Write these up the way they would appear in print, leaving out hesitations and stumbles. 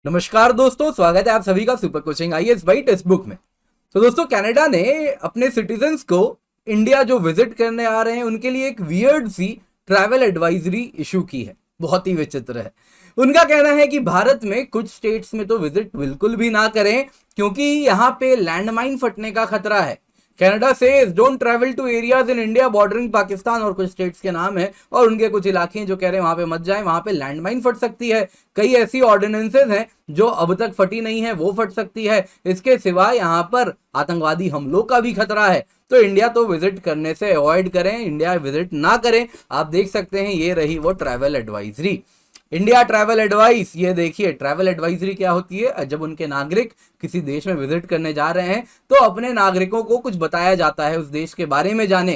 नमस्कार दोस्तों, स्वागत है आप सभी का super coaching IAS by text book में। तो दोस्तों, कनाडा ने अपने सिटीजन्स को इंडिया जो विजिट करने आ रहे हैं उनके लिए एक वियर्ड सी ट्रैवल एडवाइजरी इशू की है। बहुत ही विचित्र है। उनका कहना है कि भारत में कुछ स्टेट्स में तो विजिट बिल्कुल भी ना करें क्योंकि यहाँ पे लैंडमाइन फटने का खतरा है। Canada says don't travel to areas in India bordering Pakistan, और कुछ स्टेट्स के नाम है और उनके कुछ इलाके हैं जो कह रहे हैं वहां पे मत जाएं, वहां पे लैंडमाइन फट सकती है। कई ऐसी ऑर्डिनेंसेस हैं जो अब तक फटी नहीं है, वो फट सकती है। इसके सिवा यहाँ पर आतंकवादी हमलों का भी खतरा है। तो इंडिया तो विजिट करने से अवॉइड करें, इंडिया विजिट ना करें। आप देख सकते हैं ये रही वो travel advisory, India travel advice. ये देखिए, ट्रैवल एडवाइजरी क्या होती है? जब उनके नागरिक किसी देश में विजिट करने जा रहे हैं तो अपने नागरिकों को कुछ बताया जाता है उस देश के बारे में जाने।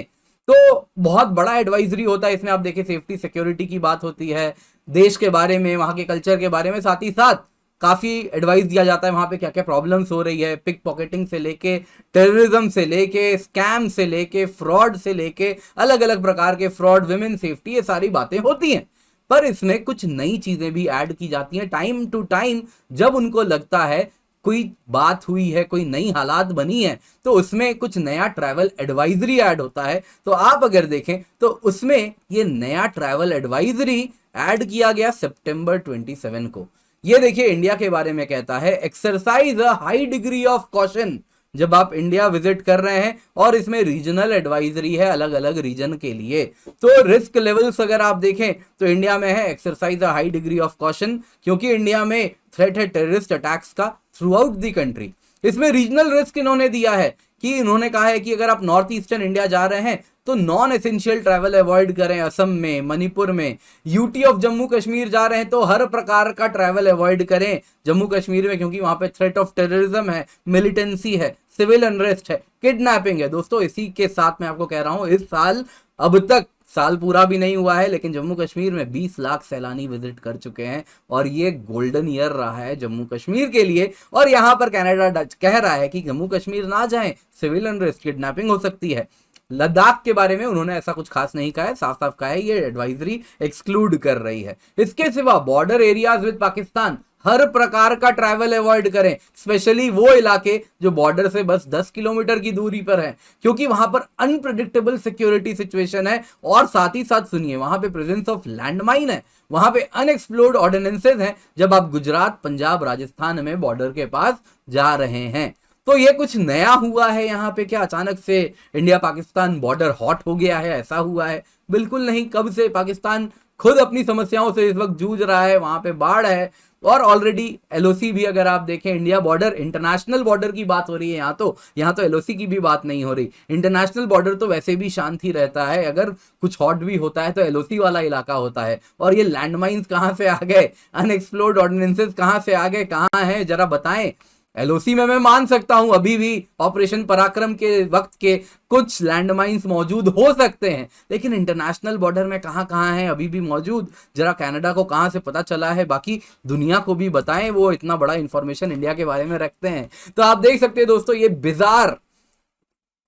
तो बहुत बड़ा एडवाइजरी होता है इसमें। आप देखिए, सेफ्टी सिक्योरिटी की बात होती है, देश के बारे में, वहां के कल्चर के बारे में, साथ ही साथ काफी एडवाइस दिया जाता है वहां पे क्या क्या प्रॉब्लम्स हो रही है, पिक पॉकेटिंग से लेके, टेररिज्म से लेके, स्कैम से लेके, फ्रॉड से लेके, अलग अलग प्रकार के फ्रॉड, विमेन सेफ्टी, ये सारी बातें होती हैं। पर इसमें कुछ नई चीजें भी ऐड की जाती हैं टाइम टू टाइम। जब उनको लगता है कोई बात हुई है, कोई नई हालात बनी है, तो उसमें कुछ नया ट्रैवल एडवाइजरी ऐड होता है। तो आप अगर देखें तो उसमें ये नया ट्रैवल एडवाइजरी ऐड किया गया सितंबर 27 को। ये देखिए, इंडिया के बारे में कहता है, exercise a high degree of caution जब आप इंडिया विजिट कर रहे हैं, और इसमें रीजनल एडवाइजरी है अलग अलग रीजन के लिए। तो रिस्क लेवल्स अगर आप देखें तो इंडिया में है exercise a high degree of caution, क्योंकि इंडिया में थ्रेट है टेररिस्ट अटैक्स का थ्रू आउट द कंट्री। इसमें रीजनल रिस्क इन्होंने दिया है कि इन्होंने कहा है कि अगर आप नॉर्थ ईस्टर्न इंडिया जा रहे हैं तो नॉन एसेंशियल ट्रैवल अवॉइड करें। असम में, मणिपुर में, यूटी ऑफ जम्मू कश्मीर जा रहे हैं तो हर प्रकार का ट्रैवल अवॉइड करें जम्मू कश्मीर में, क्योंकि वहां पे थ्रेट ऑफ टेररिज्म है, मिलिटेंसी है, सिविल अनरेस्ट है, किडनैपिंग है। दोस्तों, इसी के साथ मैं आपको कह रहा हूं, इस साल अब तक साल पूरा भी नहीं हुआ है लेकिन जम्मू कश्मीर में 20 लाख सैलानी विजिट कर चुके हैं, और ये गोल्डन ईयर रहा है जम्मू कश्मीर के लिए। और यहां पर कनाडा कह रहा है कि जम्मू कश्मीर ना जाएं, सिविल अनरेस्ट, किडनैपिंग हो सकती है। लद्दाख के बारे में उन्होंने ऐसा कुछ खास नहीं कहा है, साफ साफ कहा है ये एडवाइजरी एक्सक्लूड कर रही है। इसके सिवा बॉर्डर एरियाज विद पाकिस्तान, हर प्रकार का ट्रैवल अवॉइड करें, स्पेशली वो इलाके जो बॉर्डर से बस 10 किलोमीटर की दूरी पर है, क्योंकि वहां पर अनप्रेडिक्टेबल सिक्योरिटी सिचुएशन है। और साथ ही साथ सुनिए, वहां पे प्रेजेंस ऑफ लैंडमाइन है, वहां पे अनएक्सप्लोर्ड ऑर्डिनेंसेस हैं जब आप गुजरात, पंजाब, राजस्थान में बॉर्डर के पास जा रहे हैं। तो ये कुछ नया हुआ है यहाँ पे। क्या अचानक से इंडिया पाकिस्तान बॉर्डर हॉट हो गया है, ऐसा हुआ है? बिल्कुल नहीं। कब से पाकिस्तान खुद अपनी समस्याओं से इस वक्त जूझ रहा है, वहां पे बाढ़ है, और ऑलरेडी एलओसी भी अगर आप देखें, इंडिया बॉर्डर, इंटरनेशनल बॉर्डर की बात हो रही है यहाँ तो एलओसी की भी बात नहीं हो रही। इंटरनेशनल बॉर्डर तो वैसे भी शांत ही रहता है, अगर कुछ हॉट भी होता है तो एलओसी वाला इलाका होता है। और ये लैंडमाइंस कहाँ से आ गए, अनएक्सप्लोर्ड ऑर्डिनेंसेस कहाँ से आ गए, कहाँ है जरा बताएं। एलओसी में मैं मान सकता हूं अभी भी ऑपरेशन पराक्रम के वक्त के कुछ लैंडमाइंस मौजूद हो सकते हैं, लेकिन इंटरनेशनल बॉर्डर में कहां कहां है अभी भी मौजूद? जरा कनाडा को कहां से पता चला है, बाकी दुनिया को भी बताएं, वो इतना बड़ा इंफॉर्मेशन इंडिया के बारे में रखते हैं। तो आप देख सकते हैं दोस्तों, ये बिजार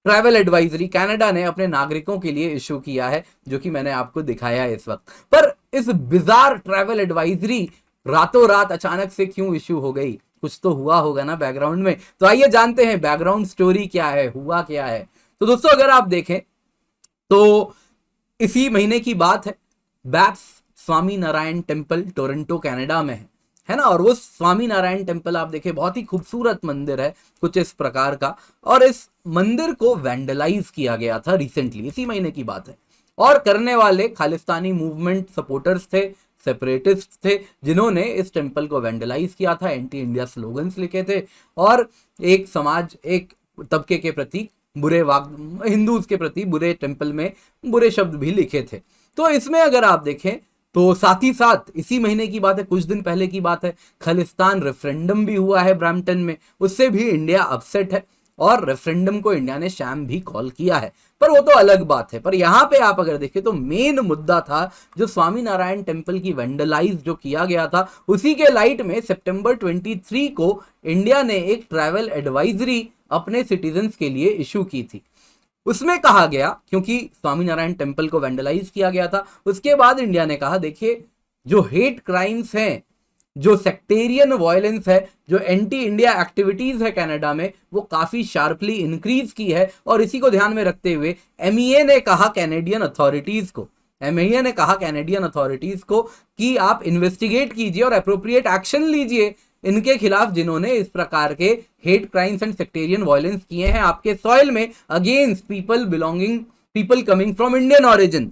ट्रैवल एडवाइजरी कनाडा ने अपने नागरिकों के लिए इशू किया है, जो कि मैंने आपको दिखाया है इस वक्त। पर इस बिजार ट्रैवल एडवाइजरी रातों रात अचानक से क्यों इशू हो गई? कुछ तो हुआ होगा ना बैकग्राउंड में। तो आइए जानते हैं बैकग्राउंड स्टोरी क्या है, हुआ क्या है। तो दोस्तों, अगर आप देखें तो इसी महीने की बात है, बैप्स Swami Narayan temple Toronto Canada में है ना। और वो स्वामी नारायण टेम्पल आप देखें, बहुत ही खूबसूरत मंदिर है, कुछ इस प्रकार का। और इस मंदिर को वैंडलाइज किया गया था रिसेंटली, इसी महीने की बात है। और करने वाले खालिस्तानी मूवमेंट सपोर्टर्स थे, सेपरेटिस्ट थे, जिन्होंने इस टेम्पल को वैंडलाइज किया था, एंटी इंडिया स्लोगन्स लिखे थे, और एक समाज, एक तबके के प्रति बुरे हिंदूज के प्रति बुरे टेम्पल में बुरे शब्द भी लिखे थे। तो इसमें अगर आप देखें तो साथ ही साथ इसी महीने की बात है, कुछ दिन पहले की बात है, खालिस्तान रेफरेंडम भी हुआ है ब्रैम्पटन में, उससे भी इंडिया अपसेट है, और रेफरेंडम को इंडिया ने शैम भी कॉल किया है। पर वो तो अलग बात है। पर यहां पे आप अगर देखें तो मेन मुद्दा था जो स्वामी नारायण टेम्पल की वेंडलाइज जो किया गया था, उसी के लाइट में सितंबर 23 को इंडिया ने एक ट्रैवल एडवाइजरी अपने सिटीजन्स के लिए इशू की थी। उसमें कहा गया, क्योंकि स्वामीनारायण टेम्पल को वेंडलाइज किया गया था, उसके बाद इंडिया ने कहा देखिए, जो हेट क्राइम्स हैं जो सेक्टेरियन वायलेंस है, जो एंटी इंडिया एक्टिविटीज है कनाडा में, वो काफी शार्पली इंक्रीज की है। और इसी को ध्यान में रखते हुए एमईए ने कहा कैनेडियन अथॉरिटीज को, एमईए ने कहा कैनेडियन अथॉरिटीज को कि आप इन्वेस्टिगेट कीजिए और अप्रोप्रिएट एक्शन लीजिए इनके खिलाफ जिन्होंने इस प्रकार के hate crimes and sectarian violence किए हैं आपके सॉइल में against people coming from Indian origin.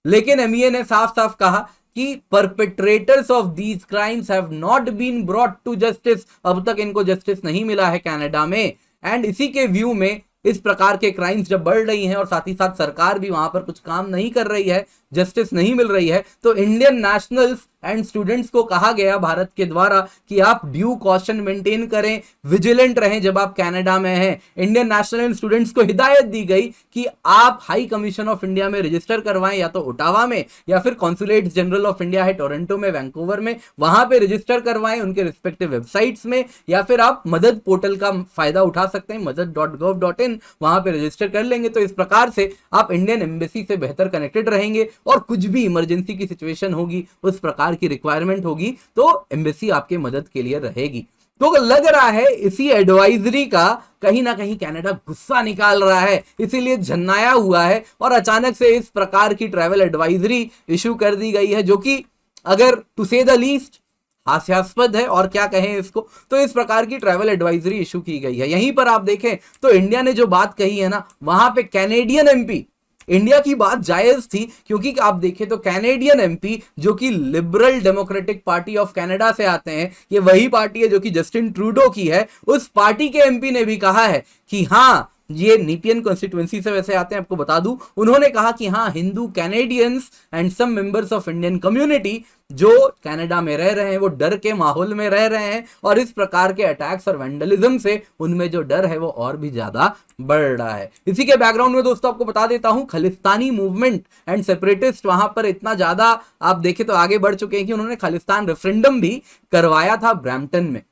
लेकिन एमईए ने साफ साफ कहा कि perpetrators of these crimes have not been brought to justice, अब तक इनको जस्टिस नहीं मिला है कनाडा में। एंड इसी के व्यू में इस प्रकार के क्राइम्स जब बढ़ रही हैं और साथ ही साथ सरकार भी वहां पर कुछ काम नहीं कर रही है, जस्टिस नहीं मिल रही है, तो इंडियन नेशनल्स एंड स्टूडेंट्स को कहा गया भारत के द्वारा कि आप ड्यू कॉशन मेंटेन करें, विजिलेंट रहें जब आप कनाडा में हैं। इंडियन नेशनल एंड स्टूडेंट्स को हिदायत दी गई कि आप हाई कमीशन ऑफ इंडिया में रजिस्टर करवाएं, या तो ओटावा में या फिर कॉन्सुलेट जनरल ऑफ इंडिया है टोरंटो में, वैंकूवर में, वहां पे रजिस्टर करवाएं उनके रिस्पेक्टिव वेबसाइट्स में, या फिर आप मदद पोर्टल का फायदा उठा सकते हैं, madad.gov.in, वहां पे रजिस्टर कर लेंगे तो इस प्रकार से आप इंडियन एम्बेसी से बेहतर कनेक्टेड रहेंगे और कुछ भी इमरजेंसी की सिचुएशन होगी, उस प्रकार की रिक्वायरमेंट होगी, तो एम्बेसी आपके मदद के लिए रहेगी। तो लग रहा है इसी एडवाइजरी का कहीं ना कहीं कनाडा गुस्सा निकाल रहा है, इसीलिए झन्नाया हुआ है और अचानक से इस प्रकार की ट्रैवल एडवाइजरी इशू कर दी गई है, जो कि अगर टू से द लीस्ट हास्यास्पद है और क्या कहें इसको। तो इस प्रकार की ट्रैवल एडवाइजरी इशू की गई है। यहीं पर आप देखें तो इंडिया ने जो बात कही है ना, वहां पे कैनेडियन एमपी, इंडिया की बात जायज थी, क्योंकि आप देखें तो कैनेडियन एमपी जो कि liberal democratic party of Canada से आते हैं, ये वही पार्टी है जो कि जस्टिन ट्रूडो की है, उस पार्टी के एमपी ने भी कहा है कि हाँ, ये नीपियन कॉन्स्टिट्यूएंसी से वैसे आते हैं, आपको बता दूं, उन्होंने कहा कि हाँ, Hindu Canadians and some members of Indian community जो कनाडा में रह रहे हैं वो डर के माहौल में रह रहे हैं और इस प्रकार के अटैक्स और वैंडलिज्म से उनमें जो डर है वो और भी ज्यादा बढ़ रहा है। इसी के बैकग्राउंड में दोस्तों आपको बता देता हूं, खालिस्तानी मूवमेंट एंड सेपरेटिस्ट वहां पर इतना ज्यादा आप देखें तो आगे बढ़ चुके हैं कि उन्होंने खालिस्तान रेफरेंडम भी करवाया था ब्रैम्पटन में।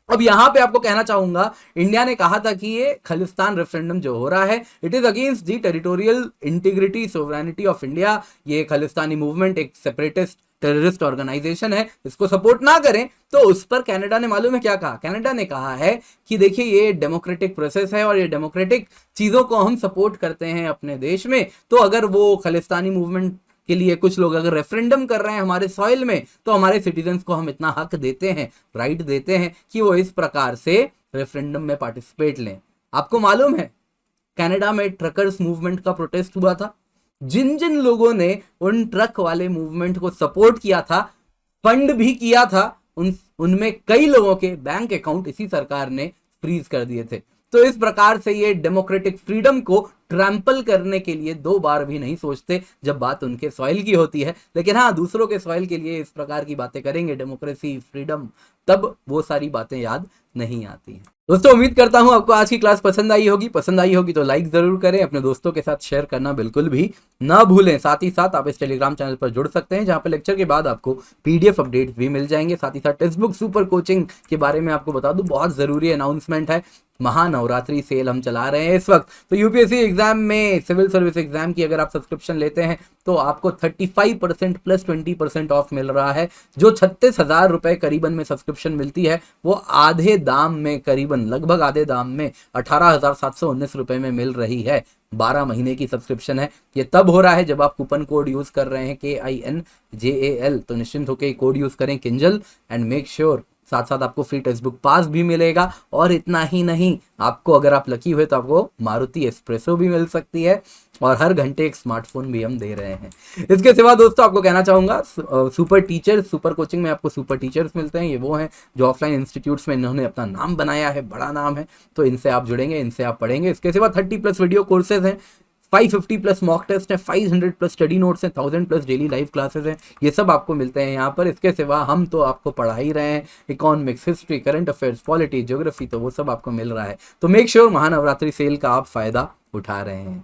अब यहां पे आपको कहना चाहूंगा, इंडिया ने कहा था कि ये खालिस्तान रेफरेंडम जो हो रहा है, it is against the territorial integrity sovereignty of India. ये खालिस्तानी मूवमेंट एक सेपरेटिस्ट टेररिस्ट ऑर्गेनाइजेशन है, इसको सपोर्ट ना करें। तो उस पर कनाडा ने मालूम है क्या कहा, कनाडा ने कहा है कि देखिए ये डेमोक्रेटिक प्रोसेस है और ये डेमोक्रेटिक चीजों को हम सपोर्ट करते हैं अपने देश में, तो अगर वो खालिस्तानी मूवमेंट के लिए कुछ लोग अगर रेफरेंडम कर रहे हैं हमारे सॉइल में, तो हमारे सिटीजन्स को हम इतना हक देते हैं, राइट देते हैं कि वो इस प्रकार से रेफरेंडम में पार्टिसिपेट लें। आपको मालूम है कनाडा में ट्रकर्स मूवमेंट का प्रोटेस्ट हुआ था, जिन जिन लोगों ने उन ट्रक वाले मूवमेंट को सपोर्ट किया था, फंड भी किया था, उनमें कई लोगों के बैंक अकाउंट इसी सरकार ने फ्रीज कर दिए थे। तो इस प्रकार से ये डेमोक्रेटिक फ्रीडम को ट्रैम्पल करने के लिए दो बार भी नहीं सोचते जब बात उनके सॉइल की होती है, लेकिन हाँ, दूसरों के सॉइल के लिए इस प्रकार की बातें करेंगे, डेमोक्रेसी, फ्रीडम, तब वो सारी बातें याद नहीं आती हैं। दोस्तों उम्मीद करता हूं आपको आज की क्लास पसंद आई होगी तो लाइक जरूर करें, अपने दोस्तों के साथ शेयर करना बिल्कुल भी ना भूलें। साथ ही साथ आप इस टेलीग्राम चैनल पर जुड़ सकते हैं, जहां पर लेक्चर के बाद आपको पीडीएफ अपडेट्स भी मिल जाएंगे। साथ ही साथ टेक्स्ट बुक सुपर कोचिंग के बारे में आपको बता दूं, बहुत जरूरी अनाउंसमेंट है, महानवरात्रि सेल हम चला रहे हैं इस वक्त। तो यूपीएससी एग्जाम में, सिविल सर्विस एग्जाम की अगर आप सब्सक्रिप्शन लेते हैं तो आपको 35% प्लस 20% ऑफ मिल रहा है। जो 36,000 रुपए करीबन में सब्सक्रिप्शन मिलती है, वो आधे दाम में, करीबन लगभग आधे दाम में 18,719 रुपए में मिल रही है। 12 महीने की सब्सक्रिप्शन है। ये तब हो रहा है जब आप कूपन कोड यूज कर रहे हैं KINJAL, तो निश्चिंत होकर कोड यूज करें किंजल, एंड मेक श्योर साथ साथ आपको फ्री टेक्स्ट बुक पास भी मिलेगा। और इतना ही नहीं, आपको अगर आप लकी हुए तो आपको मारुति एस्प्रेसो भी मिल सकती है, और हर घंटे एक स्मार्टफोन भी हम दे रहे हैं। इसके सिवा दोस्तों आपको कहना चाहूंगा, सुपर टीचर्स, सुपर कोचिंग में आपको सुपर टीचर्स मिलते हैं। ये वो हैं जो ऑफलाइन इंस्टीट्यूट्स में इन्होंने अपना नाम बनाया है, बड़ा नाम है, तो इनसे आप जुड़ेंगे, इनसे आप पढ़ेंगे। इसके सिवा 30+ वीडियो कोर्सेज हैं, 550+ मॉक टेस्ट है, 500+ स्टडी नोट्स हैं, 1000+ डेली लाइव क्लासेस हैं, ये सब आपको मिलते हैं यहाँ पर। इसके सिवा हम तो आपको पढ़ा ही रहे हैं, economics, history, current affairs, polity, geography, तो वो सब आपको मिल रहा है। तो मेक श्योर महानवरात्रि सेल का आप फायदा उठा रहे हैं।